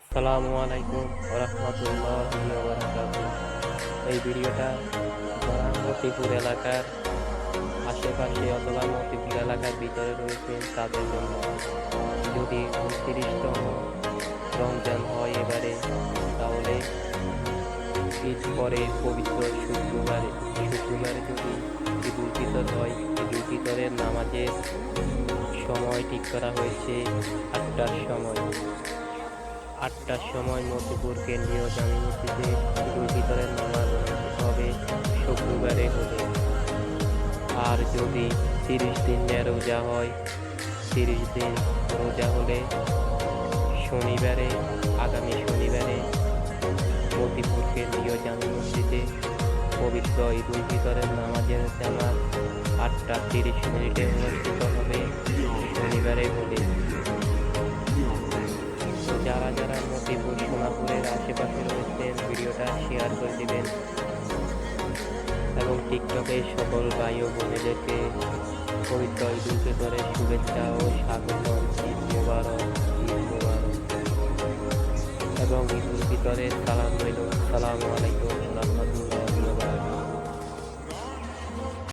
আসসালামু আলাইকুম ওরহমতুল্লাহি ওয়াবারাকাতুহু। এই ভিডিওটা যারা মতিপুর এলাকার আশেপাশে অথবা মতিপুর এলাকার ভিতরে রয়েছেন তাদের জন্য। যদি 29তম রমজান হয় এবারে, তাহলে ঈদ পরে পবিত্র শুক্রবারে যদি ঈদ উল ফিতর হয়, ঈদ উল ফিতরের নামাজের সময় ঠিক করা হয়েছে 8টার সময়। 8টার সময় মতিপুর কেন্দ্রীয় জামে মসজিদে ঈদ উল ফিতরের নামাজ অনুষ্ঠিত হবে শুক্রবারে হলে। আর যদি 30 দিন রোজা হয়, 30 দিন রোজা হলে আগামী শনিবারে মতিপুর কেন্দ্রীয় জামে মসজিদে পবিত্র ঈদ উল ফিতরের নামাজের জামাত 8টা 30 অনুষ্ঠিত হবে শনিবারে হলে। যারা যারা মতিপুর সোনাপুরের আশেপাশে রয়েছেন ভিডিওটা শেয়ার করে দিবেন এবং টিকটকে সকল ভাই ও বোনেদেরকে পবিত্র ঈদ উল ফিতরের শুভেচ্ছা ও স্বাগতম। ঈদ মোবারক, ঈদ মোবারক এবং ঈদ উল ফিতরের সালাম রইল। আসসালামু আলাইকুম ওয়া রাহমাতুল্লাহ।